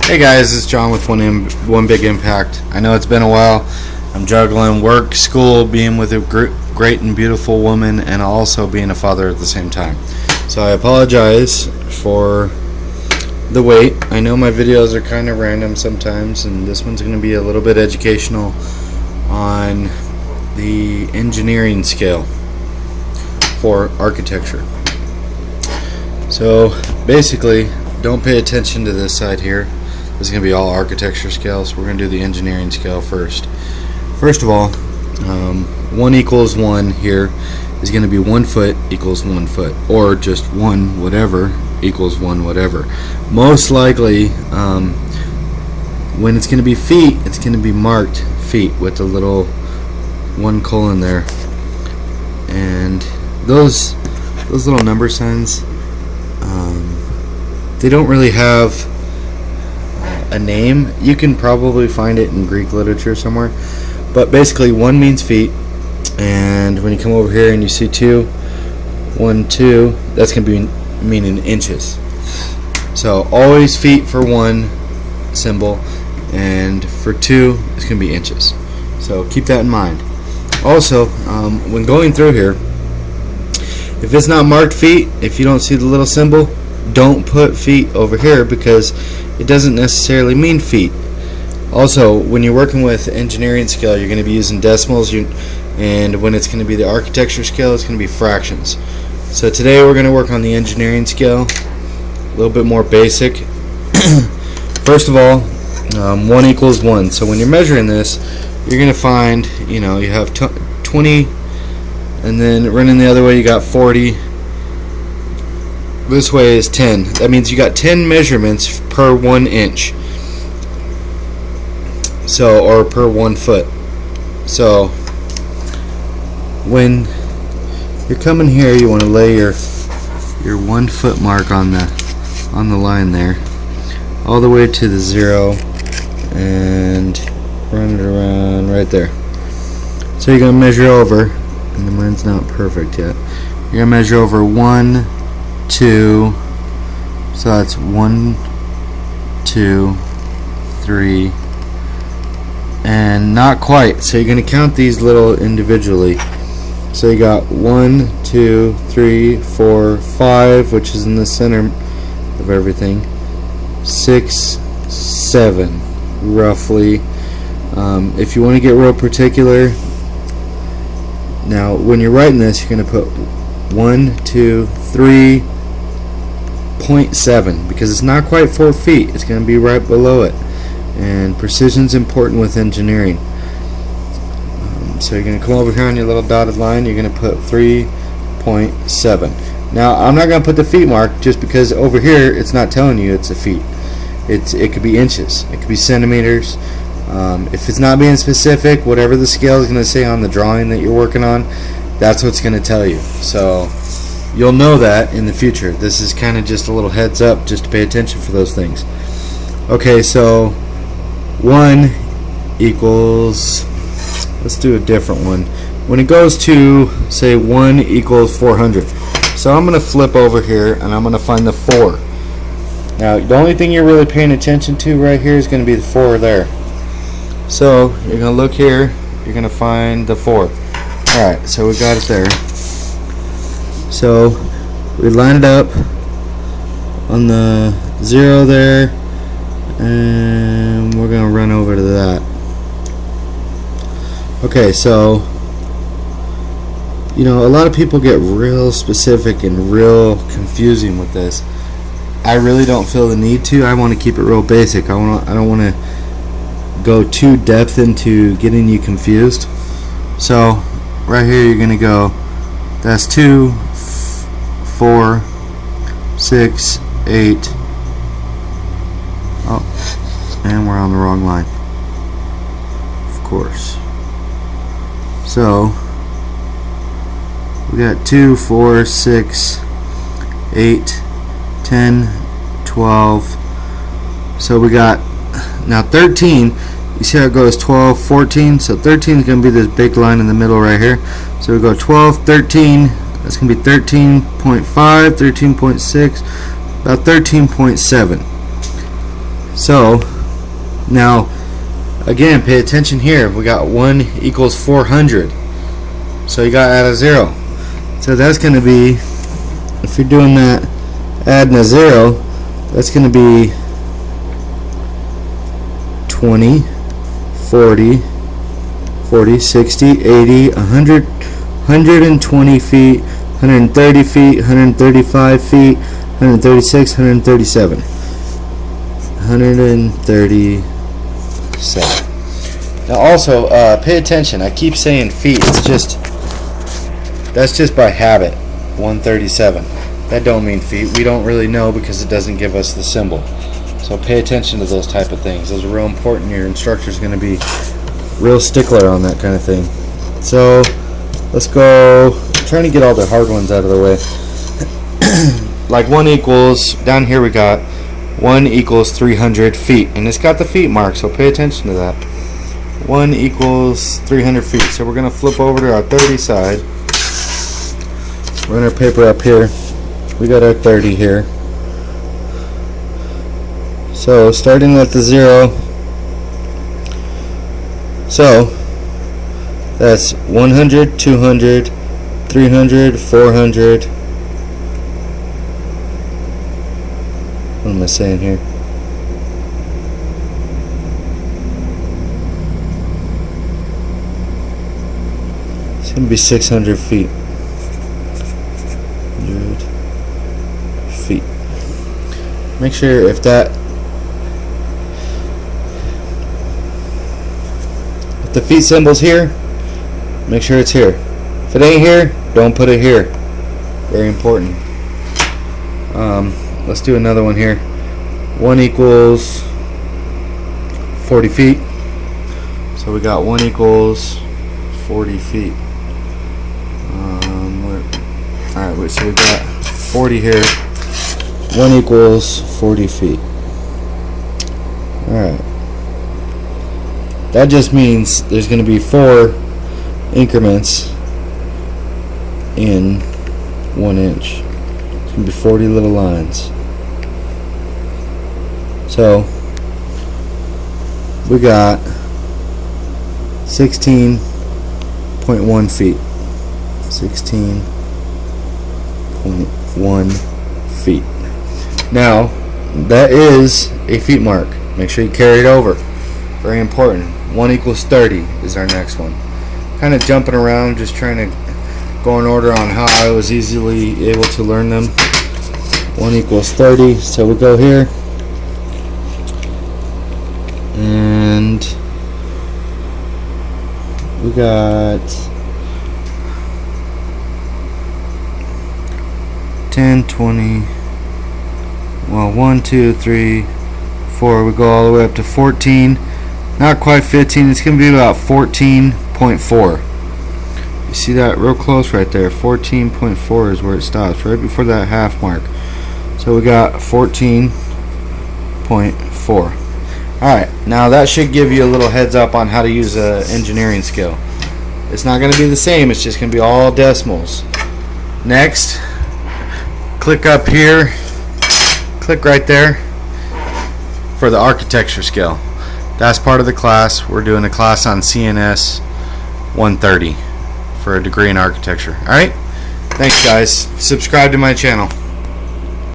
Hey guys, it's John with One Big Impact. I know it's been a while. I'm juggling work, school, being with a great and beautiful woman, and also being a father at the same time. So I apologize for the wait. I know my videos are kind of random sometimes, and this one's going to be a little bit educational on the engineering scale for architecture. So basically, don't pay attention to this side here. This is going to be all architecture scales. We're going to do the engineering scale first. First of all, 1 equals 1 here is going to be 1 foot equals 1 foot, or just 1 whatever equals 1 whatever. Most likely, when it's going to be feet, it's going to be marked feet with a little 1 colon there. And those little number signs, they don't really have a name. You can probably find it in Greek literature somewhere, but basically 1 means feet, and when you come over here and you see 2, 1, 2, that's going to be meaning inches. So always feet for 1 symbol, and for 2 it's going to be inches. So keep that in mind. Also, when going through here, if it's not marked feet, if you don't see the little symbol, don't put feet over here, because it doesn't necessarily mean feet. Also, when you're working with engineering scale, you're going to be using decimals, and when it's going to be the architecture scale, it's going to be fractions. So today we're going to work on the engineering scale, a little bit more basic. First of all, 1 equals 1. So when you're measuring this, you're going to find, you have 20, and then running the other way you got 40. This way is 10. That means you got 10 measurements per 1 inch. So, or per 1 foot. So, when you're coming here, you want to lay your 1 foot mark on the line there, all the way to the 0, and run it around right there. So you're gonna measure over, and mine's not perfect yet. You're gonna measure over 1, 2, so that's 1, 2, 3, and not quite. So you're going to count these little individually. So you got 1, 2, 3, 4, 5, which is in the center of everything. 6, 7, roughly. If you want to get real particular, now when you're writing this, you're going to put 1, 2, 3.7, because it's not quite 4 feet. It's going to be right below it, and precision's important with engineering. So you're going to come over here on your little dotted line. You're going to put 3.7. Now I'm not going to put the feet mark, just because over here it's not telling you it's a feet. It could be inches, it could be centimeters. If it's not being specific, whatever the scale is going to say on the drawing that you're working on, that's what's going to tell you. So you'll know that in the future. This is kind of just a little heads up, just to pay attention for those things. Okay, so 1 equals, let's do a different one. When it goes to, say, 1 equals 400. So I'm going to flip over here, and I'm going to find the 4. Now, the only thing you're really paying attention to right here is going to be the 4 there. So you're going to look here, you're going to find the 4. Alright, so we got it there. So we line it up on the 0 there, and we're going to run over to that. Okay, so a lot of people get real specific and real confusing with this. I really don't feel the need to. I want to keep it real basic. I don't want to go too depth into getting you confused. So right here you're going to go, that's 2, 4, 6, 8. Oh, and we're on the wrong line, of course. So we got 2, 4, 6, 8, 10, 12. So we got now 13. You see how it goes 12, 14. So 13 is going to be this big line in the middle right here. So we go 12, 13. That's going to be 13.5, 13.6, about 13.7. So now again, pay attention here. We got 1 equals 400. So you got to add a 0. So that's going to be, if you're doing that, adding a 0, that's going to be 20, 40, 40, 60, 80, 100, 120 feet, 130 feet, 135 feet, 136, 137. 137. Now also, pay attention. I keep saying feet. That's just by habit. 137. That don't mean feet. We don't really know because it doesn't give us the symbol. So pay attention to those type of things. Those are real important. Your instructor's going to be real stickler on that kind of thing. So let's go. I'm trying to get all the hard ones out of the way. Like 1 equals, down here we got 1 equals 300 feet, and it's got the feet mark, so pay attention to that. 1 equals 300 feet. So we're going to flip over to our 30 side. Run our paper up here. We got our 30 here. So starting at the 0. So that's 100, 200, 300, 400. What am I saying here? It's going to be 600 feet. 100 feet. Make sure if the feet symbol's here, make sure it's here. If it ain't here, don't put it here. Very important. Let's do another one here. 1 equals 40 feet. So we got 1 equals 40 feet. Alright, so we got 40 here. 1 equals 40 feet. Alright. That just means there's going to be 4 increments in 1 inch. It's going to be 40 little lines. So we got 16.1 feet. 16.1 feet. Now that is a feet mark. Make sure you carry it over. Very important. 1 equals 30 is our next one. Kind of jumping around, just trying to go in order on how I was easily able to learn them. 1 equals 30. So we go here. And we got 10, 20, well, 1, 2, 3, 4. We go all the way up to 14. Not quite 15. It's going to be about 14.4. You see that real close right there. 14.4 is where it stops, right before that half mark. So we got 14.4. Alright, now that should give you a little heads up on how to use an engineering skill. It's not going to be the same, it's just going to be all decimals. Next, click up here, click right there for the architecture skill. That's part of the class. We're doing a class on CNS 130 for a degree in architecture. Alright, thanks guys. Subscribe to my channel.